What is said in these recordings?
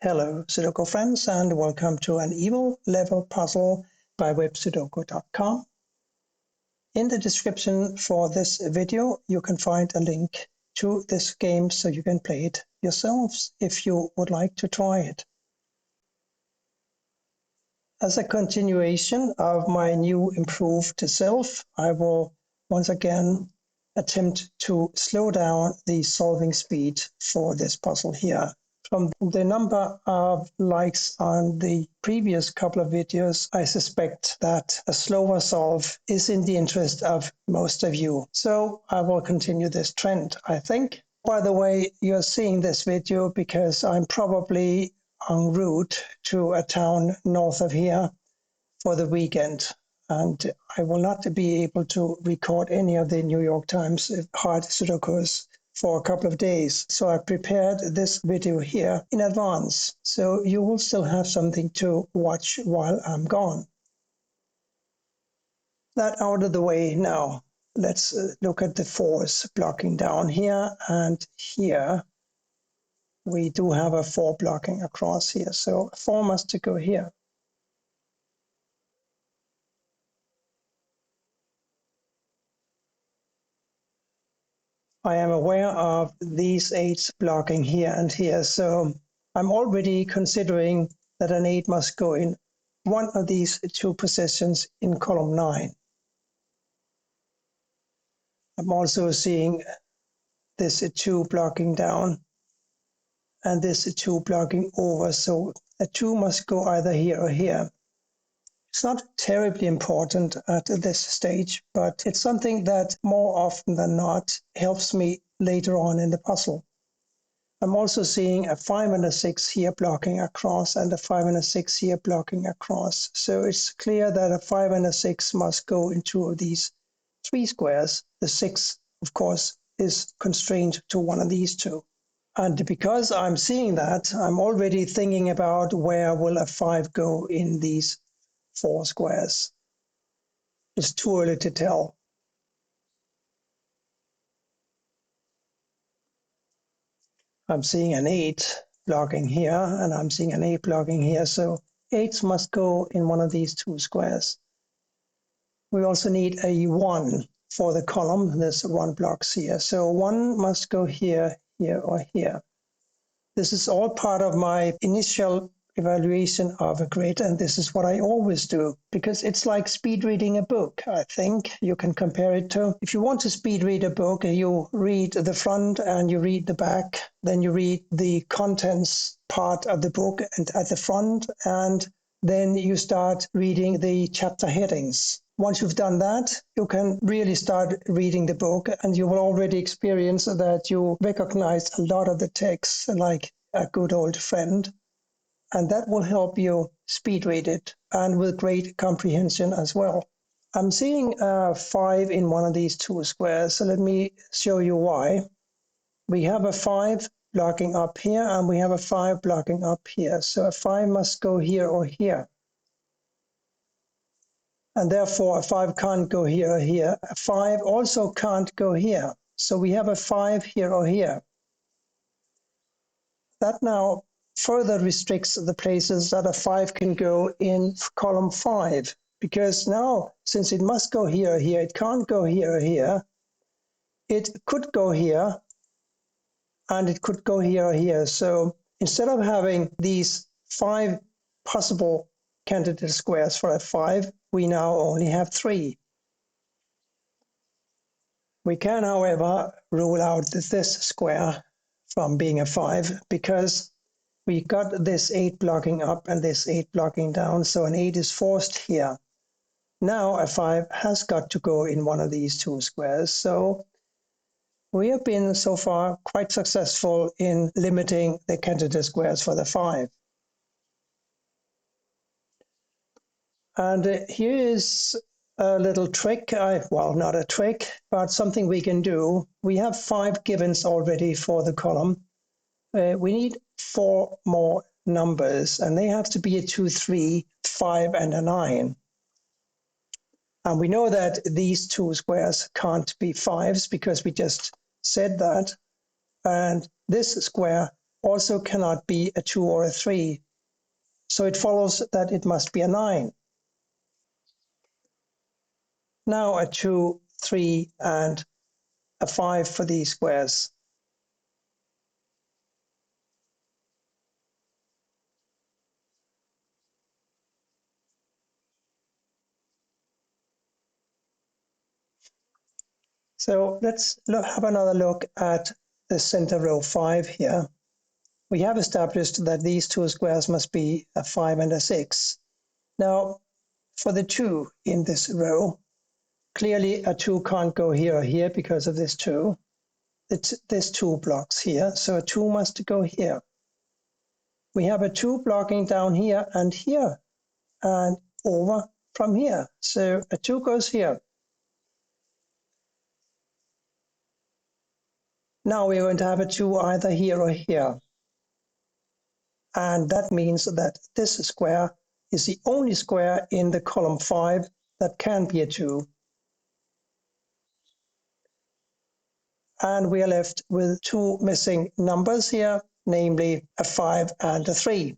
Hello, Sudoku friends, and welcome to an evil level puzzle by websudoku.com. In the description for this video, you can find a link to this game so you can play it yourselves if you would like to try it. As a continuation of my new improved self, I will once again attempt to slow down the solving speed for this puzzle here. From the number of likes on the previous couple of videos, I suspect that a slower solve is in the interest of most of you. So I will continue this trend, I think. By the way, you're seeing this video because I'm probably en route to a town north of here for the weekend. And I will not be able to record any of the New York Times hard Sudokus for a couple of days. So I prepared this video here in advance. So you will still have something to watch while I'm gone. That out of the way now. Let's look at the force blocking down here and here. We do have a 4 blocking across here. So 4 must go here. I am aware of these 8s blocking here and here, so I'm already considering that an 8 must go in one of these 2 positions in column 9. I'm also seeing this 2 blocking down and this 2 blocking over, so a 2 must go either here or here. It's not terribly important at this stage, but it's something that more often than not helps me later on in the puzzle. I'm also seeing a 5 and a 6 here blocking across and a 5 and a 6 here blocking across. So it's clear that a 5 and a 6 must go in 2 of these 3 squares. The 6, of course, is constrained to one of these 2. And because I'm seeing that, I'm already thinking about where will a 5 go in these 4 squares. It's too early to tell. I'm seeing an 8 blocking here, and I'm seeing an 8 blocking here, so 8s must go in one of these 2 squares. We also need a 1 for the column. There's 1 blocks here, so 1 must go here, here, or here. This is all part of my initial evaluation of a grid, and this is what I always do because it's like speed reading a book. I think you can compare it to, if you want to speed read a book, you read the front and you read the back, then you read the contents part of the book and at the front, and then you start reading the chapter headings. Once you've done that, you can really start reading the book, and you will already experience that you recognize a lot of the text like a good old friend. And that will help you speed read it, and with great comprehension as well. I'm seeing a 5 in one of these 2 squares, so let me show you why. We have a 5 blocking up here, and we have a 5 blocking up here. So a 5 must go here or here. And therefore a 5 can't go here or here. A 5 also can't go here. So we have a 5 here or here. That now further restricts the places that a 5 can go in column 5, because now, since it must go here or here, it can't go here or here. It could go here, and it could go here or here. So instead of having these 5 possible candidate squares for a 5, we now only have 3. We can, however, rule out this square from being a 5 because we got this 8 blocking up and this 8 blocking down, so an 8 is forced here. Now a 5 has got to go in one of these 2 squares, so we have been so far quite successful in limiting the candidate squares for the 5. And here is a little trick, well, not a trick, but something we can do. We have 5 givens already for the column. We need 4 more numbers, and they have to be a 2, 3, 5, and a 9. And we know that these 2 squares can't be 5s because we just said that. And this square also cannot be a 2 or a 3. So it follows that it must be a 9. Now a 2, 3, and a 5 for these squares. So let's have another look at the center row 5 here. We have established that these two squares must be a 5 and a 6. Now, for the 2 in this row, clearly a 2 can't go here or here because of this 2. It's this 2 blocks here, so a 2 must go here. We have a 2 blocking down here and over from here. So a 2 goes here. Now we're going to have a 2 either here or here. And that means that this square is the only square in the column 5 that can be a 2. And we are left with 2 missing numbers here, namely a 5 and a 3.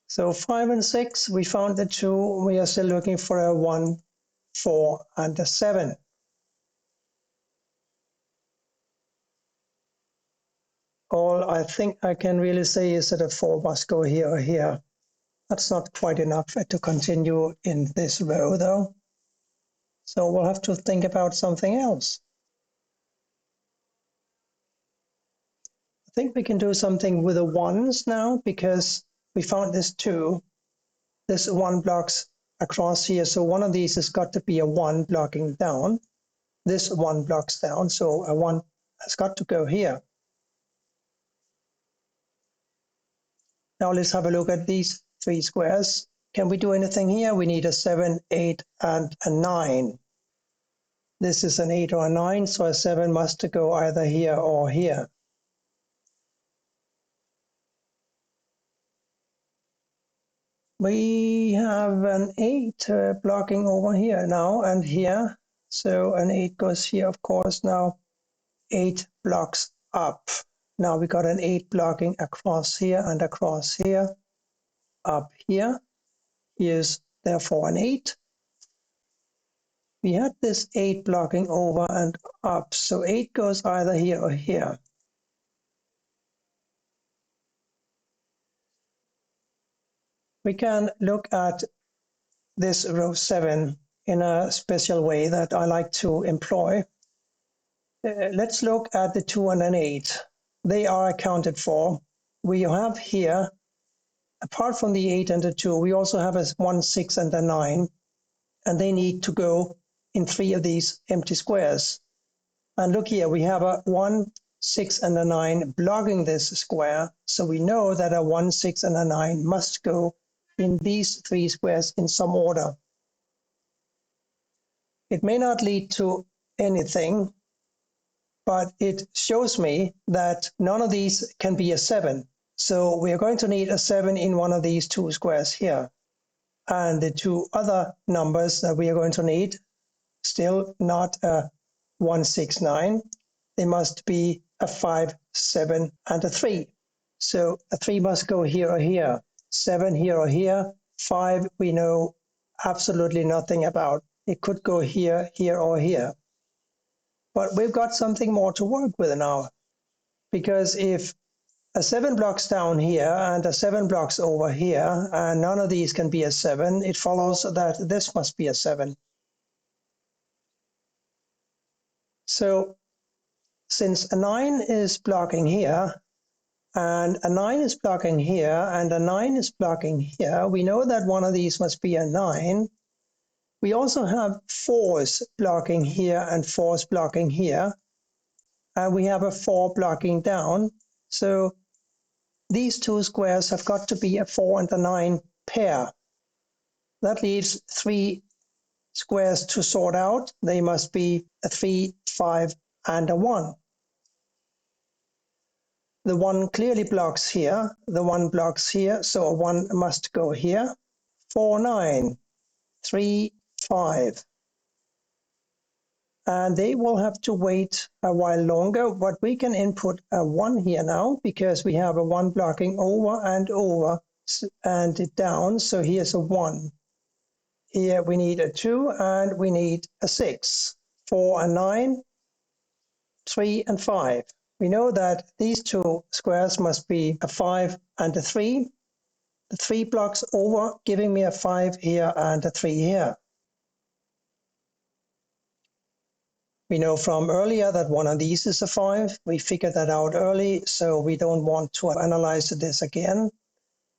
So 5 and 6, we found the 2. We are still looking for a 1, 4, and a 7. All I think I can really say is that a 4 must go here or here. That's not quite enough to continue in this row, though. So we'll have to think about something else. I think we can do something with the 1s now, because we found this 2. This 1 blocks across here, so one of these has got to be a 1 blocking down. This 1 blocks down, so a 1 has got to go here. Now let's have a look at these 3 squares. Can we do anything here? We need a 7, 8, and a 9. This is an 8 or a 9, so a 7 must go either here or here. We have an 8 blocking over here now and here. So an 8 goes here, of course. Now 8 blocks up. Now we got an 8 blocking across here and across here, up here. Here's therefore an 8. We had this 8 blocking over and up, so 8 goes either here or here. We can look at this row 7 in a special way that I like to employ. Let's look at the 2 and an 8. They are accounted for. We have here, apart from the 8 and the 2, we also have a 1, 6, and a 9, and they need to go in 3 of these empty squares. And look here, we have a 1, 6, and a 9 blocking this square, so we know that a 1, 6, and a 9 must go in these 3 squares in some order. It may not lead to anything, but it shows me that none of these can be a 7. So we are going to need a 7 in one of these 2 squares here. And the 2 other numbers that we are going to need, still not a 1, 6, 9. They must be a 5, 7, and a 3. So a 3 must go here or here. 7 here or here. 5 we know absolutely nothing about. It could go here, here, or here. But we've got something more to work with now. Because if a 7 blocks down here and a 7 blocks over here, and none of these can be a 7, it follows that this must be a 7. So since a 9 is blocking here, and a 9 is blocking here, and a 9 is blocking here, we know that one of these must be a 9. We also have 4s blocking here and 4s blocking here. And we have a 4 blocking down. So these 2 squares have got to be a 4 and a 9 pair. That leaves 3 squares to sort out. They must be a 3, 5, and a 1. The 1 clearly blocks here. The 1 blocks here, so a 1 must go here. 4, 9, 3, 5. and they will have to wait a while longer, but we can input a 1 here now because we have a 1 blocking over and down, so here's a 1. Here we need a 2 and we need a 6, 4 and 9, 3 and 5. We know that these two squares must be a 5 and a 3. The 3 blocks over, giving me a 5 here and a 3 here. We know from earlier that one of these is a 5. We figured that out early, so we don't want to analyze this again.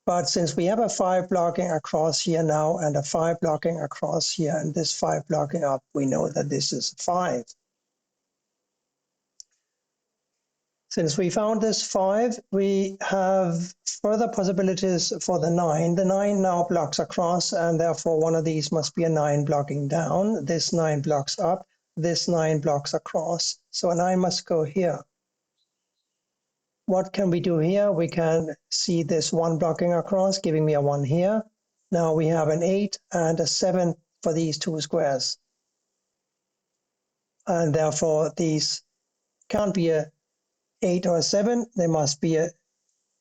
But since we have a 5 blocking across here now and a 5 blocking across here and this 5 blocking up, we know that this is a 5. Since we found this 5, we have further possibilities for the 9. The 9 now blocks across, and therefore one of these must be a 9 blocking down. This 9 blocks up. This 9 blocks across. So a 9 must go here. What can we do here? We can see this 1 blocking across, giving me a 1 here. Now we have an 8 and a 7 for these two squares. And therefore these can't be a 8 or a 7. They must be a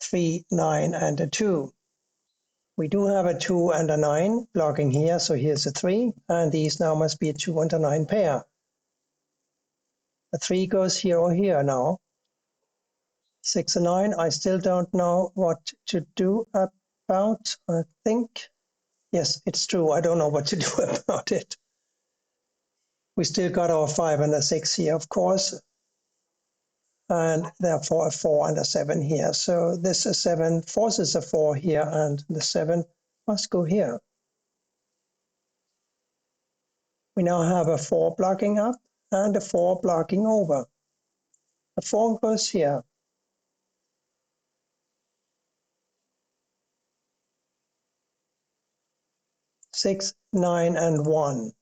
3, 9, and a 2. We do have a 2 and a 9 blocking here, so here's a 3, and these now must be a 2 and a 9 pair. A 3 goes here or here now. 6 and 9, I still don't know what to do about, I think. Yes, it's true, I don't know what to do about it. We still got our 5 and a 6 here, of course, and therefore a 4 and a 7 here. So this 7 forces a 4 here, and the 7 must go here. We now have a 4 blocking up and a 4 blocking over. The 4 goes here. 6, 9, and 1.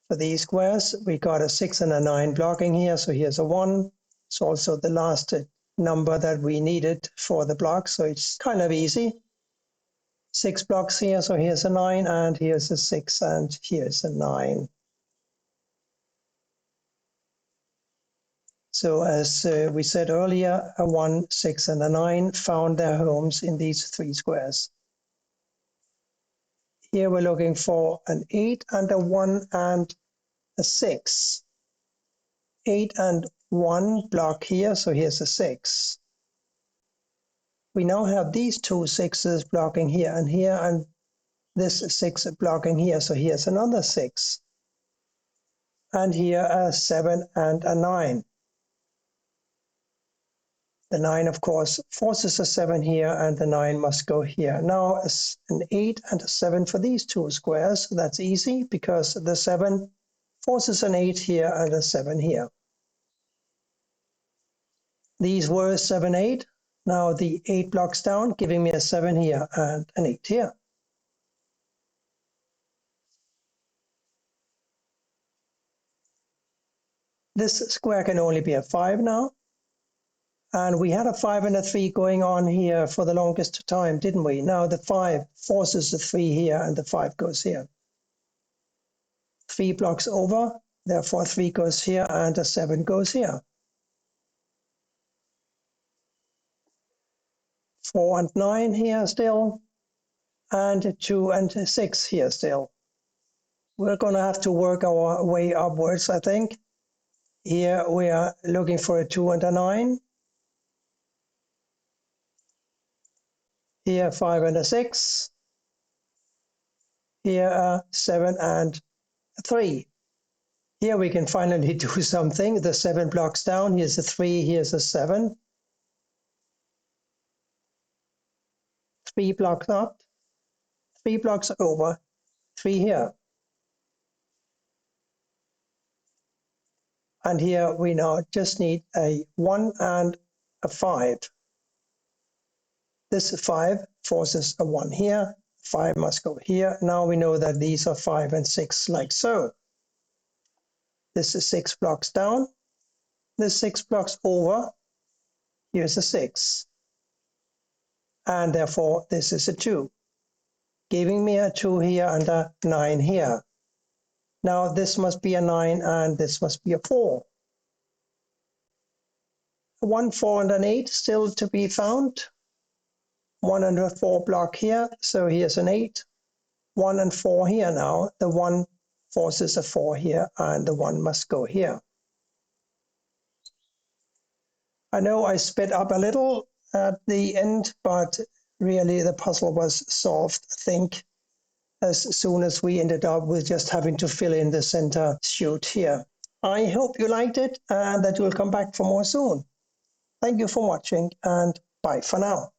For these squares, we got a 6 and a 9 blocking here, so here's a 1. It's also the last number that we needed for the block, so it's kind of easy. 6 blocks here, so here's a 9, and here's a 6, and here's a 9. So as we said earlier, a 1, 6, and a 9 found their homes in these 3 squares. Here we're looking for an 8 and a 1 and a 6. 8 and 1 block here, so here's a 6. We now have these two 6s blocking here, and this 6 blocking here, so here's another 6. And here a 7 and a 9. The 9, of course, forces a 7 here, and the 9 must go here. Now an 8 and a 7 for these two squares. That's easy because the 7 forces an 8 here and a 7 here. These were 7, 8. Now the 8 blocks down, giving me a 7 here and an 8 here. This square can only be a 5 now. And we had a 5 and a 3 going on here for the longest time, didn't we? Now the 5 forces the 3 here and the 5 goes here. 3 blocks over, therefore 3 goes here and a 7 goes here. 4 and 9 here still, and 2 and 6 here still. We're going to have to work our way upwards, I think. Here we are looking for a 2 and a 9. Here 5 and a 6. Here a 7 and a 3. Here we can finally do something. The 7 blocks down. Here's a 3. Here's a 7. 3 blocks up. 3 blocks over. 3 here. And here we now just need a 1 and a 5. This 5 forces a 1 here. 5 must go here. Now we know that these are 5 and 6 like so. This is 6 blocks down. This 6 blocks over. Here's a 6. And therefore this is a 2. Giving me a 2 here and a 9 here. Now this must be a 9 and this must be a 4. 1, 4, and an 8 still to be found. 1 and a 4 block here, so here's an 8. 1 and 4 here now. The 1 forces a 4 here, and the 1 must go here. I know I sped up a little at the end, but really the puzzle was solved, I think, as soon as we ended up with just having to fill in the center chute here. I hope you liked it and that you'll come back for more soon. Thank you for watching, and bye for now.